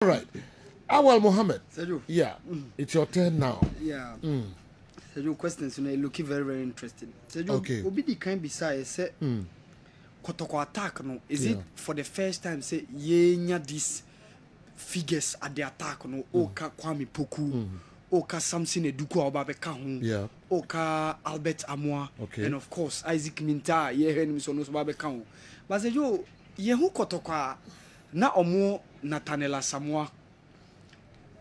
right. Awal Mohammed. Sergio. Yeah. It's your turn now. Yeah. Sergio, questions looking very, very interesting. Sergio, okay. Obi the kind beside say Kotoko attack no. Is it for the first time say yenya these figures at the attack no? Oka Kwame Poku, Oka Samson Eduku Obabeka yeah. Oka Albert Amoa, okay. and of course Isaac Minta, ye hen so no Babeka. But Sergio, ye who Kotoko na omo Natanela Samoa.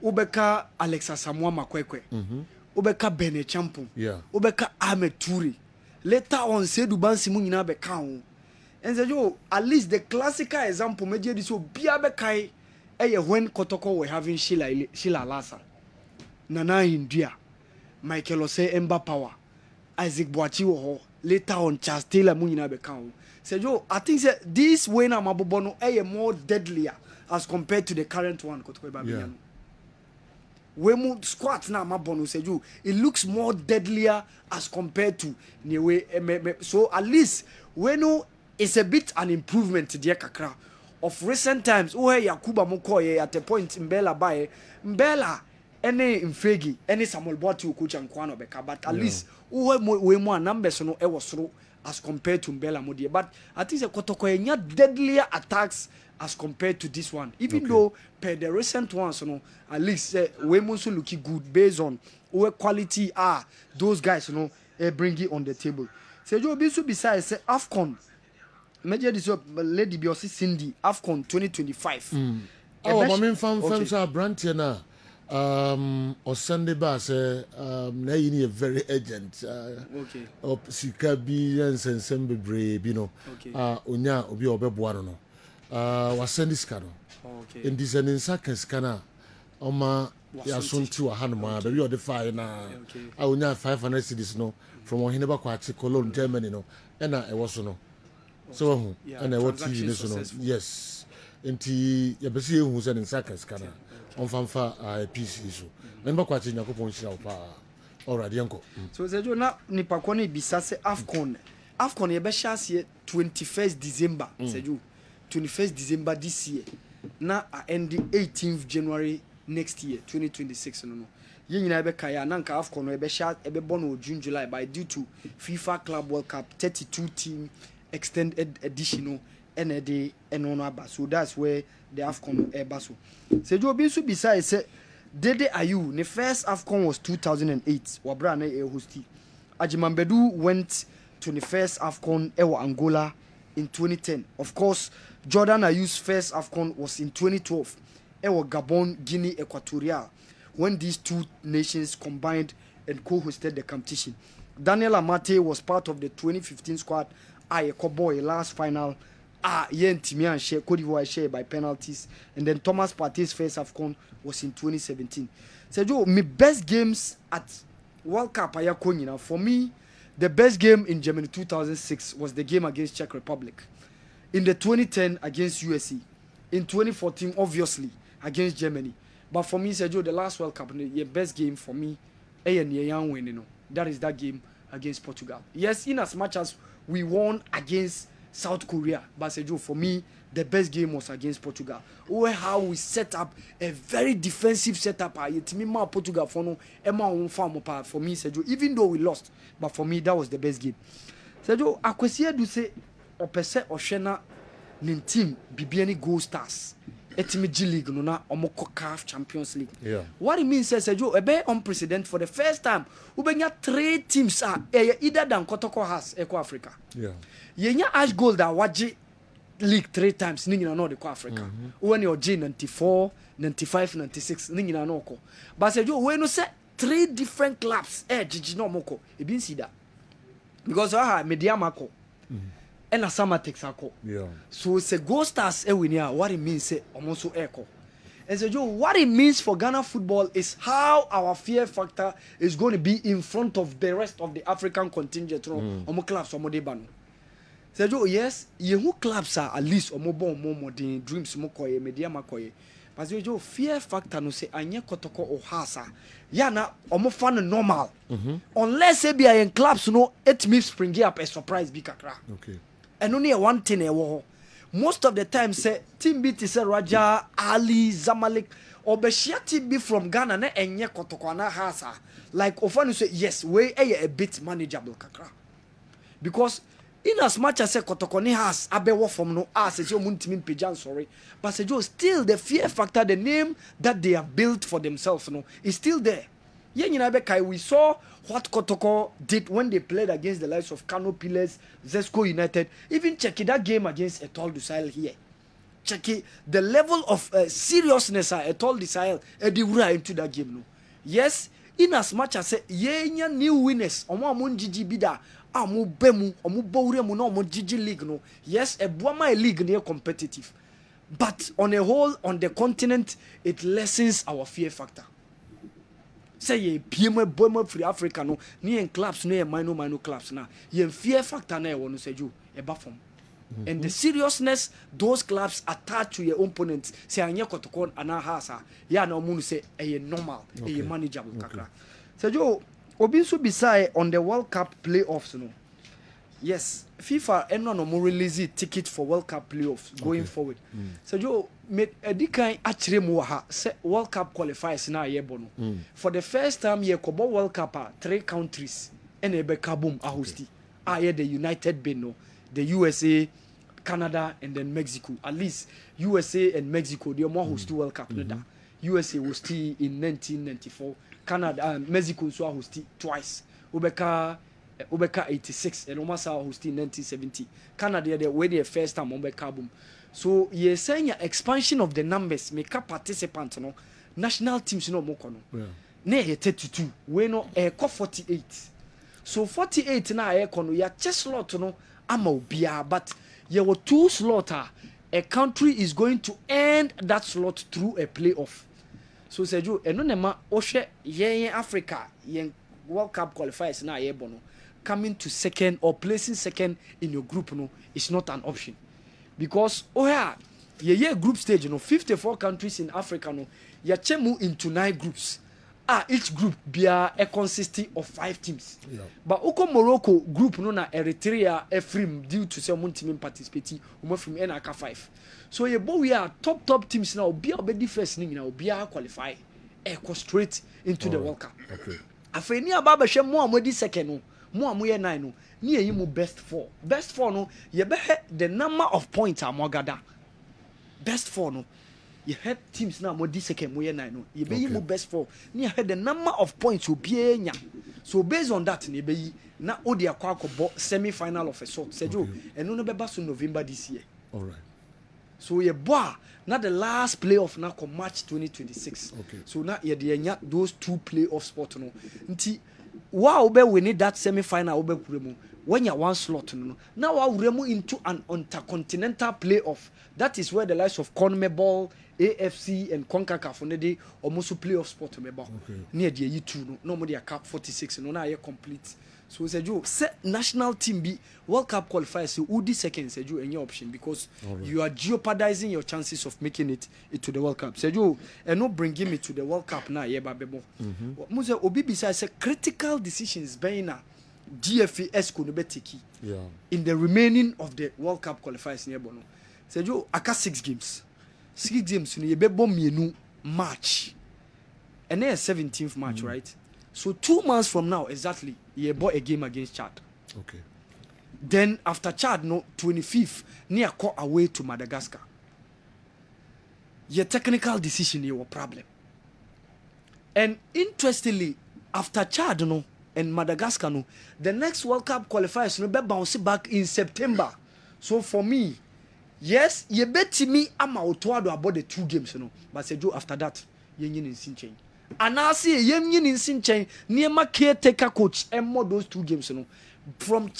Ubeka Alexa Samoa Makwekwe. Ubeka Bene Champo. Yeah. Ubeka Ahmed Toure. Later on, say Duban Simon na beka. And say yo, at least the classical example media this so bia bekai when Kotoko were having Sheila Lassa. Nana India. Michael Ose Emba Power. Isaac Boachi ho. Later on, Charles Taylor Munina beka. Say yo, I think say this way na mabobono more deadlier as compared to the current one Kotoko Babiano. When squat now my bonus said you it looks more deadlier as compared to the way so at least when it's a bit an improvement dear kakra of recent times where Yakuba Mukoye at a point in Bella by Mbella any Mfegi any Samuel Boatu coach and Kwano Beka but at least we more numbers no it was through as compared to Mbella Modi but I think the Kotoko deadlier attacks as compared to this one, even though per the recent ones, at least we must looking good based on what quality are those guys, bring it on the table. So you be so besides say AFCON, major this lady Biosi Cindy AFCON 2025. I mean, fans are branching now. Or Sunday bus, now you need a very urgent. Okay. Of Sikabi and Sembe Brave, Okay. Unya Obi Obebuano. Was send this cano. Okay. In this and second scanner. Oma Yasun to a handman, but you're the fire now. I will not 500 cities no from Ohinaba Quachi, Cologne, Germany, no, and I was no. So, and I watch TV, yes. And Yabasi who's in second scanner on Fanfa a piece issue. Remember Quachi Yakupon Shapa or Radianko. So, the Jona Nipakoni Bisase AFCON. AFCON Yabashas 21st December, said you. 21st December this year. Now I end the 18th January next year, 2026. No. Yen na be kaya nanka AFCON no be sha e be born June July by due to FIFA Club World Cup 32 team extended edition and a day and on aba. So that's where the AFCON e baso. Se jo bi so beside say Dede Ayu, the first AFCON was 2008. Wabra na e hosti. Ajimambedu went to the first AFCON ewa Angola in 2010. Of course, Jordan Ayu's first AFCON was in 2012. Ewa Gabon, Guinea, Equatorial, when these two nations combined and co-hosted the competition. Daniel Amate was part of the 2015 squad. Boy last final. Yen Timian share Cote d'Ivoire share by penalties. And then Thomas Partey's first AFCON was in 2017. So Joe, my best games at World Cup ayakonyina for me. The best game in Germany 2006 was the game against Czech Republic. In the 2010 against USA. In 2014, obviously, against Germany. But for me, Sergio, the last World Cup, the best game for me, that is that game against Portugal. Yes, in as much as we won against South Korea, but Sergio, for me, the best game was against Portugal. Where how we set up a very defensive setup. Portugal for no, for me, Sergio, even though we lost, but for me, that was the best game. Sergio, akwesi do say opese oshena nin team bibiani goal stars. Etimi G League no na omoko CAF Champions League. Yeah. What it means is Sergio, a very unprecedented for the first time. Ubenya 3 teams are either than Kotoko has Eco Africa. Yeah. Yenya Ash Gold that waji league 3 times ningina no the Eco Africa. When your G 94, 95, 96 ningina no ko. But Sergio, when you say 3 different clubs, Gigi no moko. You been see that. Because media mako. And a summer takes a call. Yeah. So it's a ghost stars what it means say almost echo. And so Joe, what it means for Ghana football is how our fear factor is going to be in front of the rest of the African contingent. Clubs banu. So Joe, yes, you clubs are at least more dreams mokoye media makoye. But Joe, fear factor no say anye Kotoko or hasa. Yana fan normal. Unless they be in clubs no it me spring up a surprise big kakra. Okay. And only one thing most of the time say team B is Raja, Ali, Zamalek, or Beshia team B from Ghana na enye Kotoko na hasa. Like often you say yes, we a bit manageable kakra. Because in as much as Kotoko ni has abewo from no as you muntimi pejan sorry, but still the fear factor, the name that they have built for themselves, no, is still there. We saw what Kotoko did when they played against the likes of Kano Pillars, Zesco United. Even check that game against Etoile du Sahel here. Check the level of seriousness Etoile du Sahel into that game. No? Yes, in as much as yenya new winners, omo Gigi bida, amu bemu, omu bouremu no omo Gigi league no. Yes, a Buama league near competitive, but on a whole, on the continent, it lessens our fear factor. Say ye PM boy free Africa no ni en clubs no minor clubs na ye fear factor na e wono say you e ba form and the seriousness those clubs attach to your opponents say anya Kotoko ana hasa ya na omu say e normal e manageable kakra say you obi so beside on the World Cup playoffs no. Yes, FIFA no more release ticket for World Cup playoffs going forward. So you made a decline actually more World Cup qualifiers now ye bono. For the first time ye kobo World Cup 3 countries and a bekabum a hosti. The United Beno, the USA, Canada and then Mexico. At least USA and Mexico they more host World Cup USA was in 1994. Canada Mexico so host twice. Obeka 86 and Omasa hosting 1970. Canada they were the first time on boom. So you're saying expansion of the numbers make up participants no national teams no more kono. Ne 32 we no 48. So 48 na kono ya chess slot no ama obia but there were 2 slotter. A country is going to end that slot through a playoff. So Sergio eno nema ohwe yen Africa yen World Cup qualifiers na bono. Coming to second or placing second in your group no is not an option because group stage 54 countries in Africa no ya chemu into 9 groups each group bia consisting of 5 teams but uko Morocco group no na Eritrea Efrim due to say team participating from NAK 5 so we are top teams now bia obedi first ning na bia qualify straight into the World Cup afeni ababa hwe mo amodi second no mo amoye 9 no ni eyi mu best 4 no ye be the number of points amogada best 4 no ye had teams na amodi second mo ye 9 no ye be yi mu best 4 ni had the number of points obi enya so based on that ni be yi na odi akwa semi final of a sort sejo eno no be ba so November this year all right so ye boa na the last playoff na come March 2026 so na ye de enya those 2 playoff spot no nti wow be winning that semi final be kuremu when you one slot no now we into an intercontinental playoff that is where the likes of CONMEBOL, AFC and CONCACAF on the day almost playoff spot me ba near the U2 no more cap 46 no na ye complete so say you set national team be World Cup qualifiers so udi second say you any option because you are jeopardizing your chances of making it to the World Cup say you and no bringing me to the World Cup na ye ba bebo muze obi bisa say critical decisions being na GFAS could be taken in the remaining of the World Cup qualifiers near bono say you aka 6 games no ye be bom mienu March and then 17th March right so 2 months from now exactly ye bought a game against Chad then after Chad no 25th near call away to Madagascar your technical decision ye were problem and interestingly after Chad no and Madagascar no the next World Cup qualifiers no be bounce back in September so for me yes ye bet me ama otoado about the 2 games no but say after that ye nyin in change and I see ye nyin in change near my caretaker coach and more those 2 games no from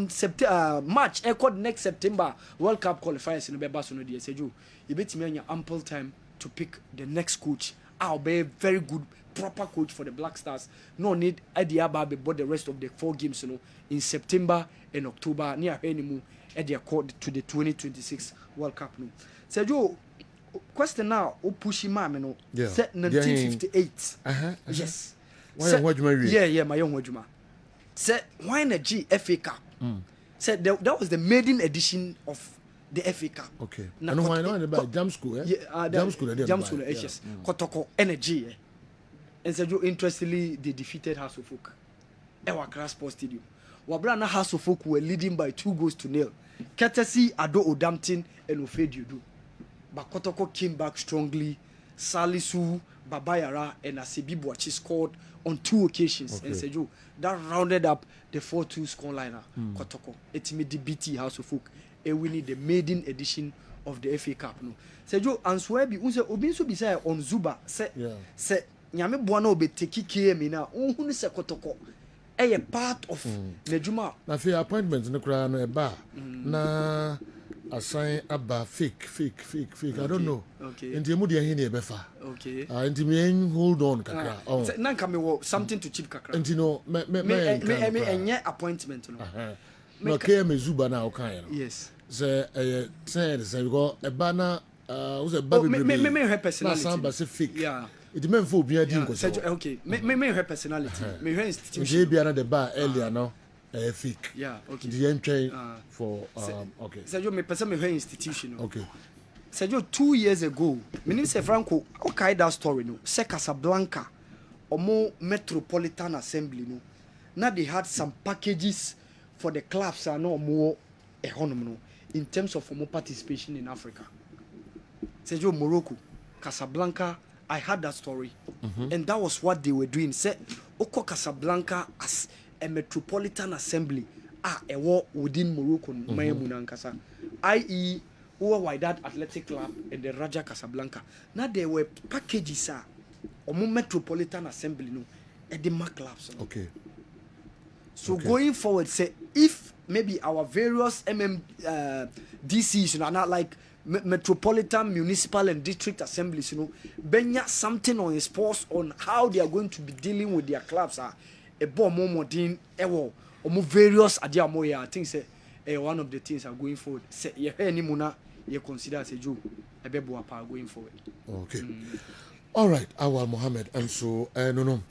September March next September World Cup qualifiers no be baso no dey say you bet me ample time to pick the next coach I'll be a very good proper coach for the Black Stars no need Adiaba be the rest of the 4 games in September and October near anymore Edia called to the 2026 World Cup no say you question now o push him no set 1958 yes my young wajuma said why na FA Cup said that was the maiden edition of the FA Cup. Okay. And why not about jam school? Jam school. Yes. Kotoko energy. And so interestingly, they defeated House of Folk. Ewa Sports Stadium. Wabrana House of Folk were leading by 2-0. Courtesy Ado Odampton and Ofediodu. But Kotoko came back strongly. Salisu, Babayara, and Asebi Boachi scored on 2 occasions. Okay. And Sejo, that rounded up the 4-2 scoreliner. Kotoko. It made the BT House of Folk. And we need the maiden edition of the FA Cup. No. Sejo, and Swebi, unse Obinsu Bisaya on Zuba, se Nyame Buana Obe Teki KM na, unhuni se Kotoko. A part of Nejuma. Na fi appointments no kra no eba na assign aba fake. I don't know. Okay. Enti mu de hin e befa. Okay. Enti me hold on kakra. Na nka me wo something to chip kakra. Enti no me enye appointment no. No KM Zuba na o kan no. Yes. Say say because eba na who's a baby baby. Me her personality. Na samba se fake. Yeah. It meant for being a okay. Me her personality. Me her institution. Maybe another bar earlier now. Fake. Yeah, okay. The entry for okay. Sergio, me person me her institution. Okay. Sergio, 2 years ago, me name say Franco, okay that story no. Se Casablanca, Omo Metropolitan Assembly no. Now they had some packages for the clubs and no more economy in terms of more participation in Africa. Sergio, Morocco, Casablanca. I heard that story, and that was what they were doing. Say, Oko Casablanca as a metropolitan assembly, a war within Morocco, Mayamunankasa, i.e., Wydad Athletic Club and the Raja Casablanca. Now there were packages, or metropolitan assembly, no, at the MAC clubs. No? Okay. So going forward, say if maybe our various DCs, you know, not like metropolitan, municipal, and district assemblies, you know, benya something on his post on how they are going to be dealing with their clubs. A bomb more than ewo or more various adiamoya. I think say one of the things are going forward. Say ye any muna you consider as a Jew a bebo apa going forward. Okay. All right, Awal Mohammed, and so no.